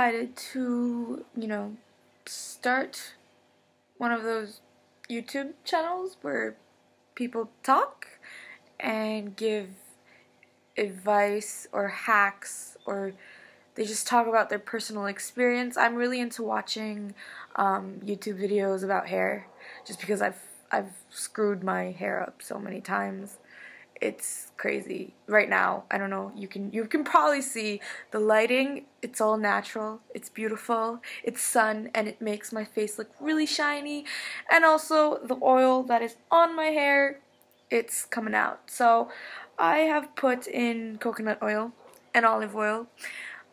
decided to, start one of those YouTube channels where people talk and give advice or hacks, or they just talk about their personal experience. I'm really into watching YouTube videos about hair, just because I've screwed my hair up so many times. It's crazy. Right now, I don't know, you can probably see the lighting. It's all natural. It's beautiful. It's sun, and it makes my face look really shiny. And also the oil that is on my hair, it's coming out. So I have put in coconut oil and olive oil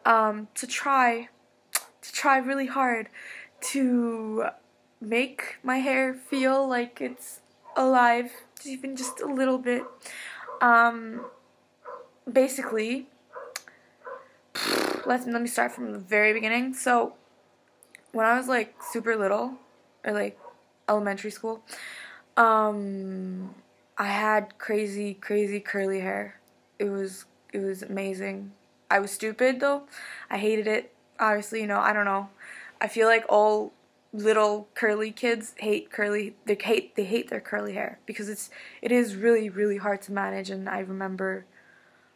to try really hard to make my hair feel like it's alive, even just a little bit. Basically, let me start from the very beginning. So when I was like super little, or like elementary school, I had crazy curly hair. It was amazing. I was stupid though. I hated it. Obviously, I don't know. I feel like all little curly kids hate they hate their curly hair, because it is really hard to manage. And I remember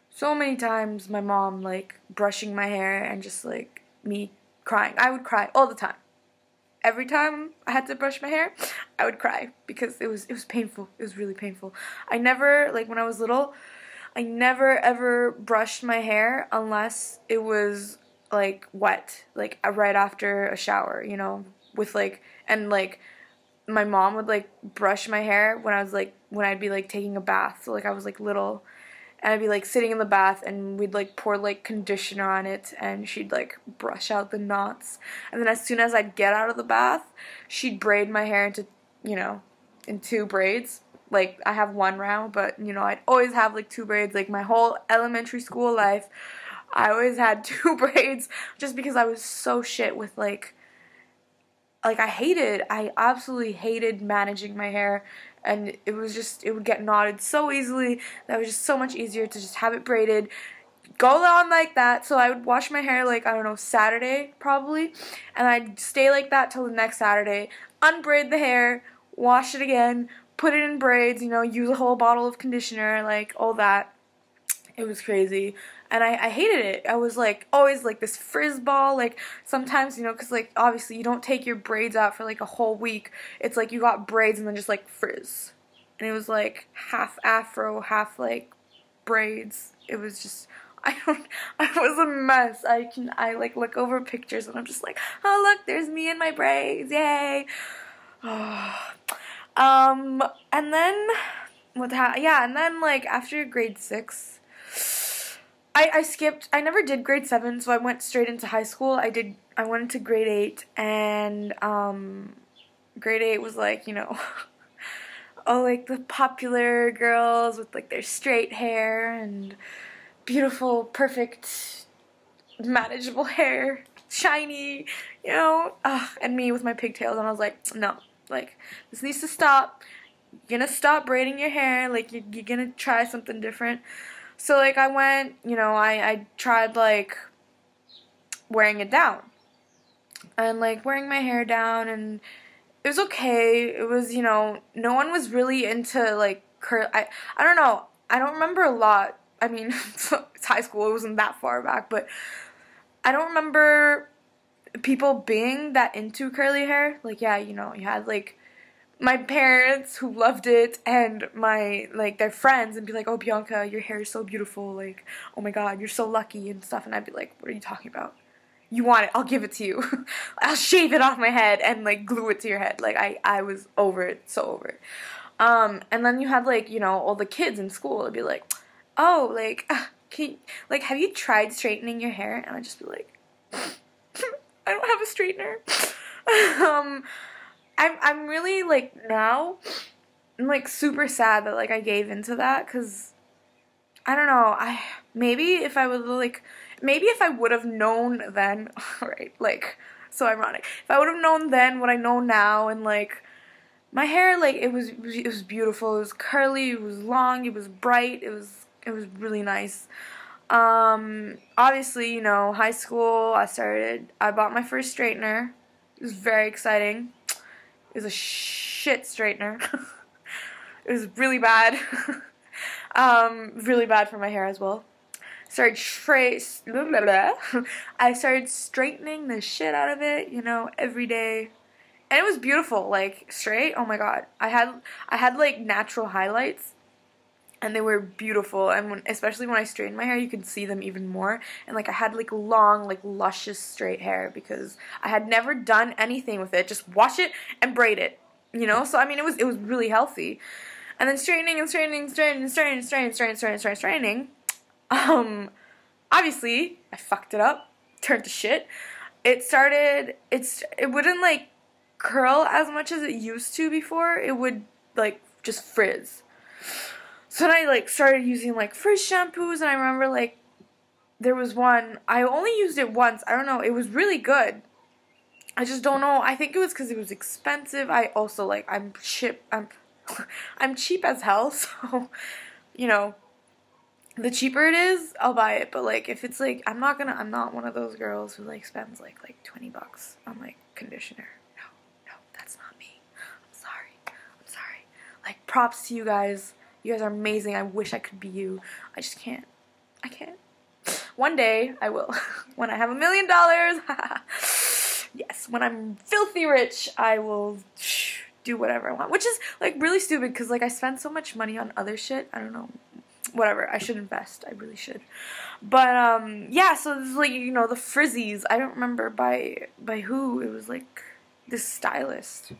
so many times my mom like brushing my hair and just like me crying. I would cry all the time. Every time I had to brush my hair, I would cry because it was painful. It was really painful. I never, like when I was little, I never ever brushed my hair unless it was like wet, like right after a shower, with like, and like my mom would like brush my hair when I'd be like taking a bath. So like I was like little, and I'd be like sitting in the bath, and we'd like pour like conditioner on it, and she'd like brush out the knots. And then as soon as I'd get out of the bath, she'd braid my hair into, in two braids. Like I have one now, but I'd always have like two braids. Like my whole elementary school life, I always had two braids, just because I was so shit with like I absolutely hated managing my hair, and it would get knotted so easily that it was just so much easier to just have it braided, go on like that. So I would wash my hair like, I don't know, Saturday probably, and I'd stay like that till the next Saturday, unbraid the hair, wash it again, put it in braids, use a whole bottle of conditioner, like all that. It was crazy, and I hated it. I was like always like this frizz ball. Like sometimes, because like obviously you don't take your braids out for like a whole week. It's like you got braids and then just like frizz, and it was like half afro, half like braids. It was just, I was a mess. I like look over pictures and I'm just like, oh look, there's me in my braids, yay. And then and then like after grade 6. I skipped. I never did grade 7, so I went straight into high school. I went into grade 8, and grade 8 was like, all like the popular girls with like their straight hair and beautiful, perfect, manageable hair, shiny, and me with my pigtails. And I was like, no, like this needs to stop. You're gonna stop braiding your hair. Like you're gonna try something different. So, like, I went, I tried, like, wearing it down. And, like, wearing my hair down, and it was okay. It was, no one was really into, like, curl. I don't know. I don't remember a lot. I mean, it's high school. It wasn't that far back. But I don't remember people being that into curly hair. Like, yeah, you had, like, my parents who loved it, and my, like, their friends, and be like, oh, Bianca, your hair is so beautiful, like, oh my god, you're so lucky, and stuff. And I'd be like, what are you talking about? You want it, I'll give it to you. I'll shave it off my head and, like, glue it to your head. Like, I was over it, so over it. And then you had, like, all the kids in school would be like, oh, like, have you tried straightening your hair? And I'd just be like, I don't have a straightener. I'm really, like, now, I'm, like, super sad that, like, I gave into that, because, I don't know, maybe if I would have known then, right, like, so ironic, if I would have known then what I know now, and, like, my hair, like, it was beautiful, it was curly, it was long, it was bright, it was really nice. Obviously, you know, high school, I bought my first straightener. It was very exciting. It was a shit straightener. It was really bad. Really bad for my hair as well. I started straightening the shit out of it, you know, every day. And it was beautiful, like, straight. Oh my god. I had like natural highlights, and they were beautiful. And especially when I straightened my hair, you could see them even more. And like I had like long, like luscious straight hair because I had never done anything with it. Just wash it and braid it, you know. So I mean, it was really healthy. And then straightening. Obviously, I fucked it up, turned to shit. It wouldn't like curl as much as it used to before. It would like just frizz. So then I like started using like frizz shampoos, and I remember like there was one, I only used it once. I don't know, it was really good. I just don't know. I think it was because it was expensive. I also like I'm cheap as hell, so you know, the cheaper it is, I'll buy it. But like if it's like I'm not one of those girls who like spends like $20 on like conditioner. No, that's not me. I'm sorry. Like props to you guys. You guys are amazing. I wish I could be you. I just can't. I can't. One day I will. When I have $1 million. Yes, when I'm filthy rich, I will do whatever I want. Which is like really stupid because like I spend so much money on other shit. I don't know. Whatever, I should invest. I really should. But yeah, so this is like, you know, the frizzies. I don't remember by who. It was like this stylist.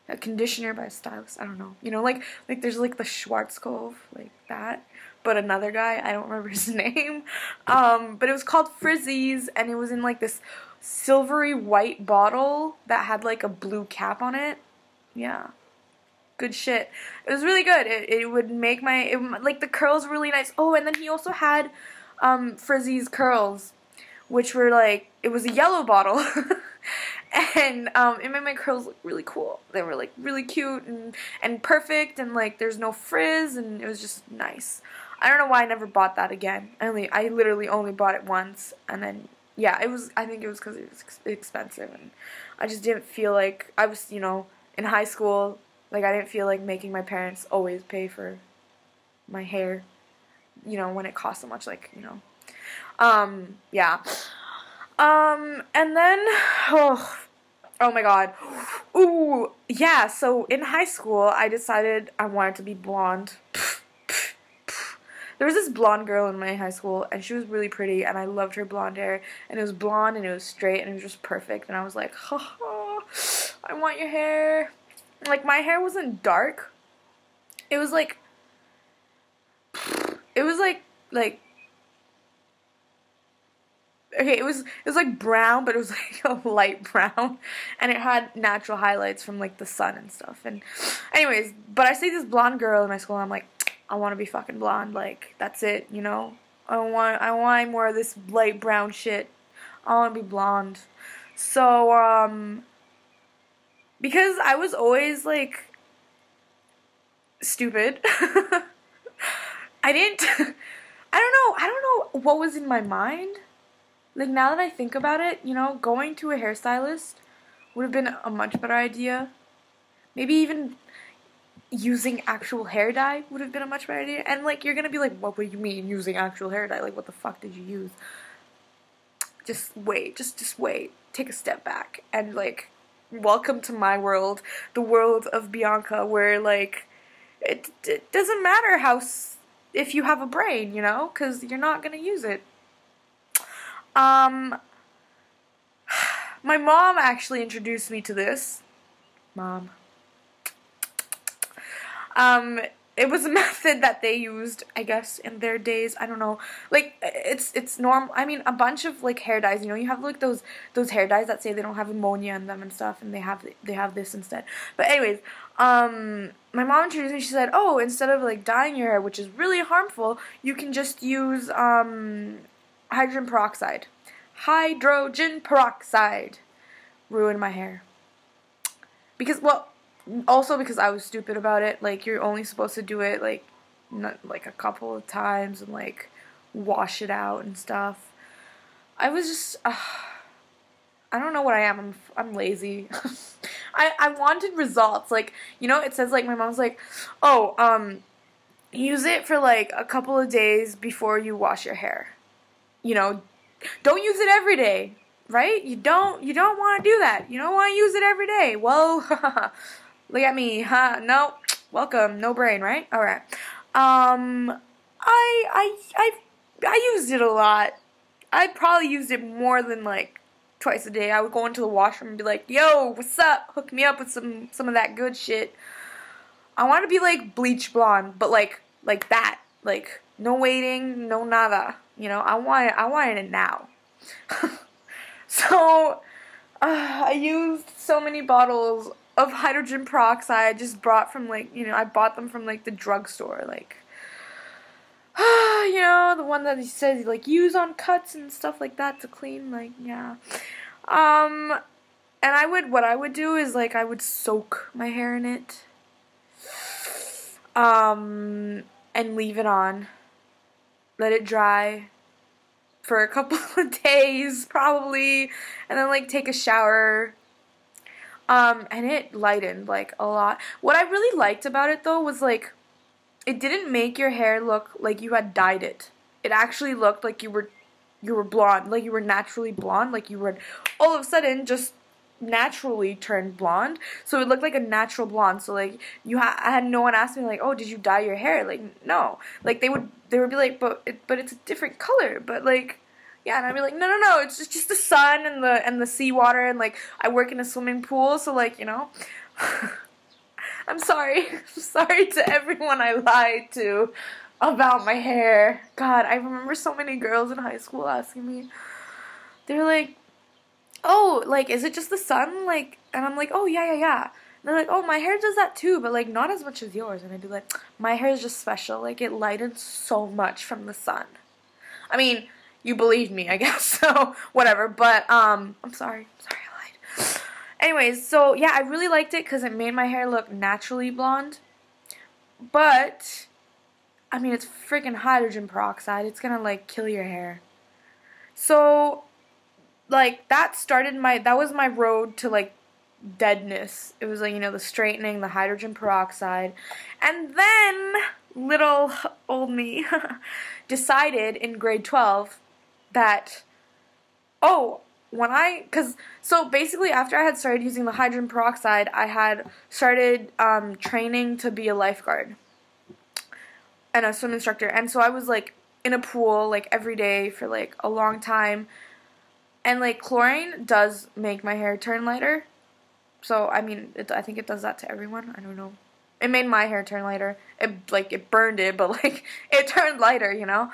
A conditioner by a stylist. I don't know. You know, like there's like the Schwarzkopf, like that. But another guy, I don't remember his name. But it was called Frizzies, and it was in like this silvery white bottle that had like a blue cap on it. Yeah. Good shit. It was really good. It would make like the curls were really nice. Oh, and then he also had Frizzies curls, which were like, it was a yellow bottle. And it made my curls look really cool. They were like really cute and perfect, and like there's no frizz, and it was just nice. I don't know why I never bought that again. I literally only bought it once, and then yeah, I think it was because it was expensive, and I just didn't feel like I was, you know, in high school. Like I didn't feel like making my parents always pay for my hair, you know, when it costs so much. Like, you know, yeah. And then, oh my god. Ooh, yeah, so in high school, I decided I wanted to be blonde. There was this blonde girl in my high school, and she was really pretty, and I loved her blonde hair, and it was blonde, and it was straight, and it was just perfect, and I was like, haha, I want your hair. Like, my hair wasn't dark. It was like, okay, it was like brown, but it was like a light brown, and it had natural highlights from like the sun and stuff. And anyways, but I see this blonde girl in my school, and I'm like, I want to be fucking blonde. Like, that's it, you know. I want more of this light brown shit. I want to be blonde. So because I was always like stupid, I don't know what was in my mind. Like, now that I think about it, you know, going to a hairstylist would have been a much better idea. Maybe even using actual hair dye would have been a much better idea. And, like, you're gonna be like, what do you mean using actual hair dye? Like, what the fuck did you use? Just wait. Just wait. Take a step back. And, like, welcome to my world. The world of Bianca, where, like, it doesn't matter if you have a brain, you know? Because you're not gonna use it. My mom actually introduced me to this. Mom. It was a method that they used, I guess, in their days. I don't know. Like, it's normal. I mean, a bunch of, like, hair dyes, you know, you have, like, those hair dyes that say they don't have ammonia in them and stuff, and they have this instead. But anyways, my mom introduced me, she said, oh, instead of, like, dyeing your hair, which is really harmful, you can just use, hydrogen peroxide. Hydrogen peroxide ruined my hair. Because, well, also because I was stupid about it. Like, you're only supposed to do it, like, not, like, a couple of times, and, like, wash it out and stuff. I was just, I don't know what I am. I'm lazy. I wanted results. Like, you know, it says, like, my mom's like, oh, use it for, like, a couple of days before you wash your hair. You know, don't use it every day, right? You don't want to do that. You don't want to use it every day. Well, look at me, huh? No, welcome, no brain, right? All right. I used it a lot. I probably used it more than like twice a day. I would go into the washroom and be like, "Yo, what's up? Hook me up with some of that good shit." I want to be like bleach blonde, but like that, like no waiting, no nada. You know, I wanted it now. So, I used so many bottles of hydrogen peroxide I just brought from, like, you know, I bought them from, like, the drugstore, like, you know, the one that he says, like, use on cuts and stuff like that to clean, like, yeah. And what I would do is, like, I would soak my hair in it, and leave it on. Let it dry for a couple of days, probably, and then, like, take a shower, and it lightened, like, a lot. What I really liked about it, though, was, like, it didn't make your hair look like you had dyed it. It actually looked like you were blonde, like you were naturally blonde, like you were all of a sudden just naturally turned blonde. So it looked like a natural blonde. So like I had no one ask me like, "Oh, did you dye your hair?" Like, no. Like they would be like, "But it's a different color." But like, yeah, and I'd be like, "No, it's just the sun and the seawater, and like I work in a swimming pool, so like, you know." I'm sorry. I'm sorry to everyone I lied to about my hair. God, I remember so many girls in high school asking me. They were like, "Oh, like, is it just the sun?" Like, and I'm like, "Oh, yeah. And they're like, "Oh, my hair does that too, but like not as much as yours." And I'd be like, "My hair is just special. Like, it lightens so much from the sun." I mean, you believed me, I guess. So whatever. But I'm sorry. I lied. Anyways, so yeah, I really liked it because it made my hair look naturally blonde. But I mean, it's freaking hydrogen peroxide. It's gonna like kill your hair. So like that was my road to like deadness. It was like, you know, the straightening, the hydrogen peroxide. And then little old me decided in grade 12 that, oh, so basically after I had started using the hydrogen peroxide, I had started training to be a lifeguard and a swim instructor. And so I was like in a pool like every day for like a long time. And like chlorine does make my hair turn lighter. So I mean, I think it does that to everyone. I don't know. It made my hair turn lighter. It burned it, but like it turned lighter, you know.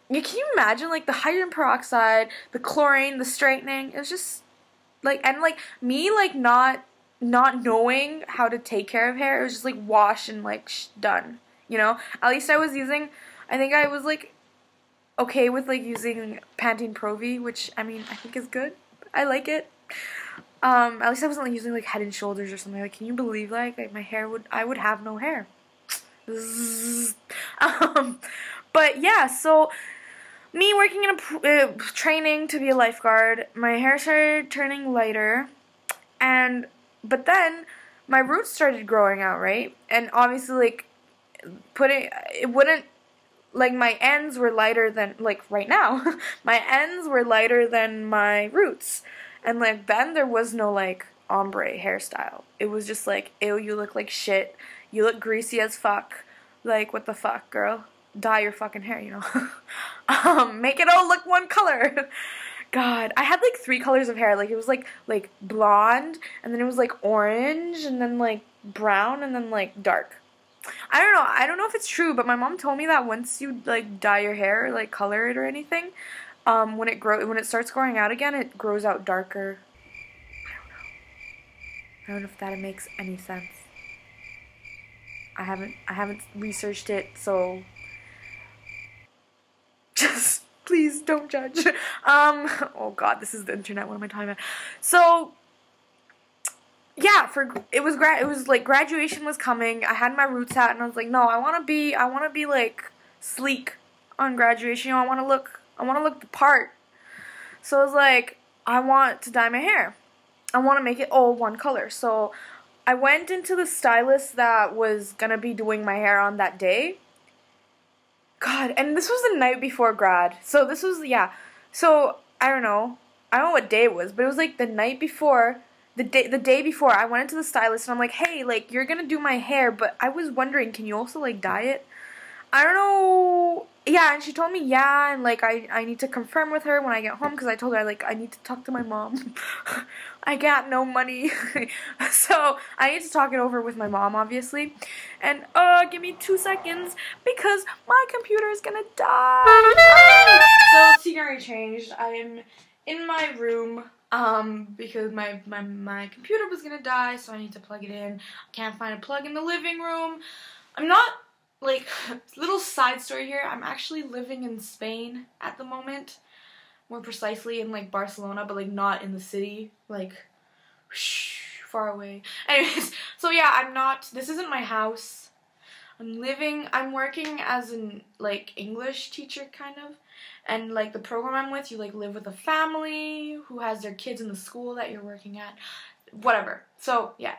Can you imagine, like, the hydrogen peroxide, the chlorine, the straightening? It was just, like, and, like, me, like, not knowing how to take care of hair. It was just, like, wash and, like, done, you know? At least I think I was, like, okay with, like, using Pantene Pro-V, which, I mean, I think is good. I like it. At least I wasn't, like, using, like, Head and Shoulders or something. Like, can you believe, like my hair I would have no hair. But, yeah, so me working in training to be a lifeguard, my hair started turning lighter, but then my roots started growing out, right? And obviously, like, it wouldn't, like, my ends were lighter than, like, right now, my ends were lighter than my roots, and, like, then there was no, like, ombre hairstyle. It was just like, ew, you look like shit, you look greasy as fuck, like, what the fuck, girl? Dye your fucking hair, you know. Make it all look one color. God, I had like 3 colors of hair. Like it was like blonde, and then it was like orange, and then like brown, and then like dark. I don't know. I don't know if it's true, but my mom told me that once you like dye your hair, or, like color it or anything, when it starts growing out again, it grows out darker. I don't know if that makes any sense. I haven't researched it, so just please don't judge. Oh god, this is the internet. What am I talking about? So yeah, it was like graduation was coming. I had my roots out, and I was like, no, I want to be like sleek. on graduation. I want to look the part. So I was like, I want to dye my hair. I want to make it all one color. So I went into the stylist that was going to be doing my hair on that day. God, and this was the night before grad. So this was, yeah. So, I don't know what day it was, but it was like the night before, the day before, I went into the stylist and I'm like, hey, like, you're going to do my hair, but I was wondering, can you also, like, dye it? I don't know. Yeah, and she told me, yeah, and, like, I need to confirm with her when I get home, because I told her, like, I need to talk to my mom. I got no money. So, I need to talk it over with my mom, obviously. And, give me 2 seconds, because my computer is gonna die. So, scenery changed. I am in my room, because my computer was gonna die, so I need to plug it in. I can't find a plug in the living room. I'm not... Like, little side story here, I'm actually living in Spain at the moment. More precisely in, like, Barcelona, but, like, not in the city. Like, far away. Anyways, so yeah, this isn't my house. I'm working as an, like, English teacher, kind of. And, like, the program I'm with, you, like, live with a family who has their kids in the school that you're working at. Whatever. So, yeah.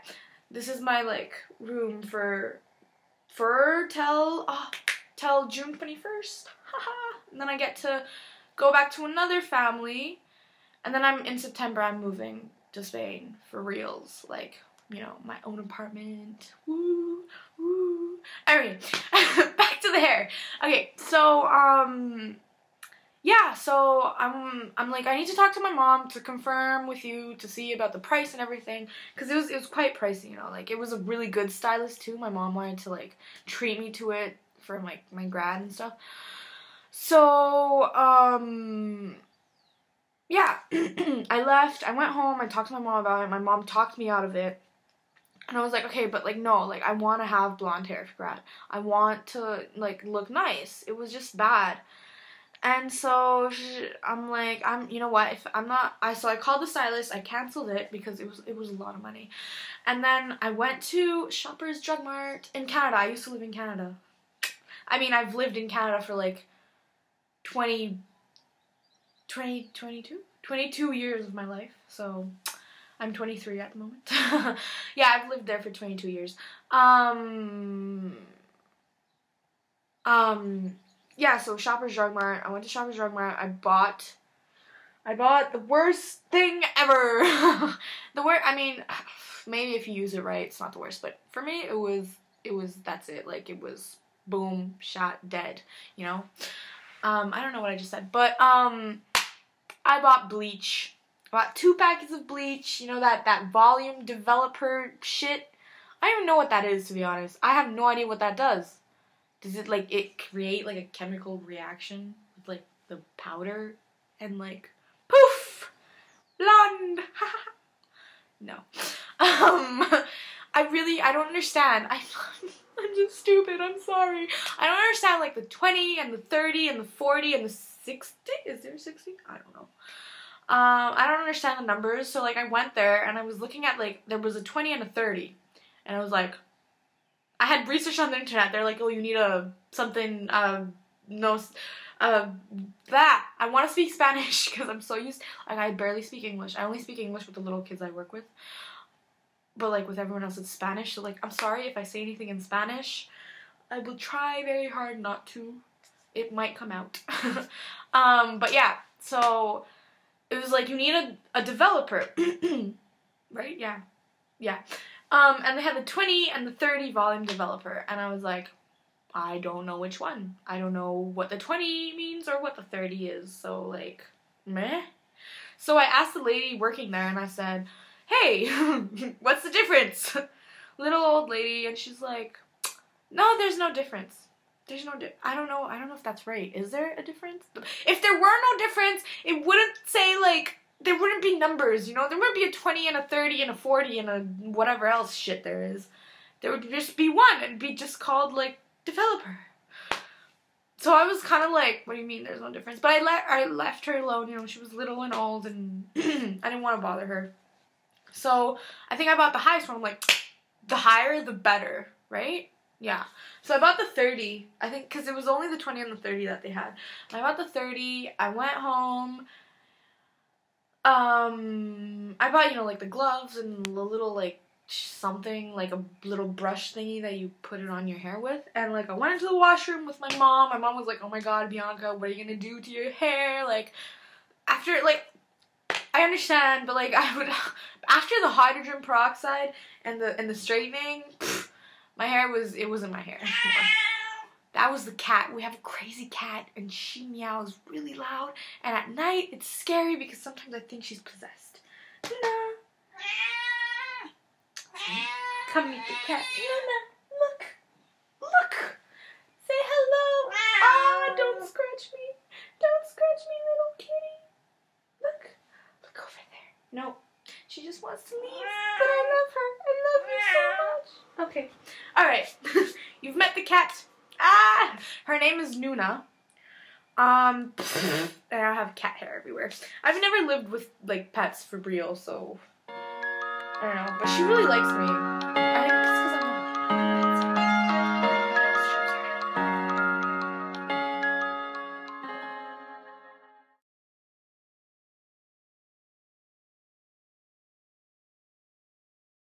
This is my, like, room till June 21st. And then I get to go back to another family. And then in September, I'm moving to Spain for reals. Like, you know, my own apartment. Woo, woo. Anyway, back to the hair. Okay, so, yeah, so I'm like, I need to talk to my mom to confirm with you to see about the price and everything, because it was quite pricey, you know, like, it was a really good stylist too. My mom wanted to, like, treat me to it for, like, my grad and stuff. So, yeah, I left, I went home, I talked to my mom about it, my mom talked me out of it, and I was like, okay, but, like, no, like, I want to have blonde hair for grad. I want to, like, look nice. It was just bad. And so I'm like, you know what, so I called the stylist, I canceled it because it was a lot of money. And then I went to Shoppers Drug Mart in Canada. I used to live in Canada. I mean, I've lived in Canada for like 22 years of my life. So I'm 23 at the moment. Yeah, I've lived there for 22 years. Yeah, so Shoppers Drug Mart. I went to Shoppers Drug Mart. I bought the worst thing ever. I mean, maybe if you use it right, it's not the worst, but for me, it was, that's it. Like, it was boom, shot, dead, you know? I don't know what I just said, but, I bought bleach. I bought 2 packets of bleach, you know, that volume developer shit. I don't even know what that is, to be honest. I have no idea what that does. Does it, like, it create, like, a chemical reaction with, like, the powder and, like, poof! Blonde! No. I don't understand. I'm just stupid, I'm sorry. I don't understand, like, the 20 and the 30 and the 40 and the 60. Is there 60? I don't know. I don't understand the numbers, so, like, I went there and I was looking at, like, there was a 20 and a 30. And I was like, I had research on the internet. They're like, oh, you need that. I want to speak Spanish because I'm so used, like, I barely speak English. I only speak English with the little kids I work with. But, like, with everyone else, it's Spanish. So, like, I'm sorry if I say anything in Spanish. I will try very hard not to. It might come out. But, yeah. So, it was like, you need a developer. Right? Yeah. Yeah. And they had the 20 and the 30 volume developer, and I was like, I don't know which one. I don't know what the 20 means or what the 30 is, so, like, meh. So I asked the lady working there, and I said, hey, what's the difference? Little old lady, and she's like, no, there's no difference. There's no I don't know if that's right. Is there a difference? If there were no difference, it wouldn't say, like, there wouldn't be numbers, you know? There wouldn't be a 20 and a 30 and a 40 and a whatever else shit there is. There would just be one. It'd be just called, like, developer. So I was kind of like, what do you mean there's no difference? But I left her alone, you know, she was little and old, and I didn't want to bother her. So I think I bought the highest one. I'm like, the higher, the better, right? Yeah. So I bought the 30, I think, because it was only the 20 and the 30 that they had. And I bought the 30, I went home, I bought, you know, like, the gloves and the little, like, something, like a little brush thingy that you put it on your hair with. And, like, I went into the washroom with my mom. My mom was like, oh my god, Bianca, what are you gonna do to your hair? Like, after, like, I understand, but, like, I would, after the hydrogen peroxide and the straightening, my hair was, it wasn't my hair. That was the cat. We have a crazy cat, and she meows really loud, and at night, it's scary because sometimes I think she's possessed. Luna. Come meet the cat. Luna, look. Look. Say hello. Ah, don't scratch me. Don't scratch me, little kitty. Look. Look over there. No. She just wants to leave, but I love her. I love you so much. Okay. All right. You've met the cat. Ah! Her name is Nuna. And I have cat hair everywhere. I've never lived with, like, pets for real, so I don't know. But she really likes me.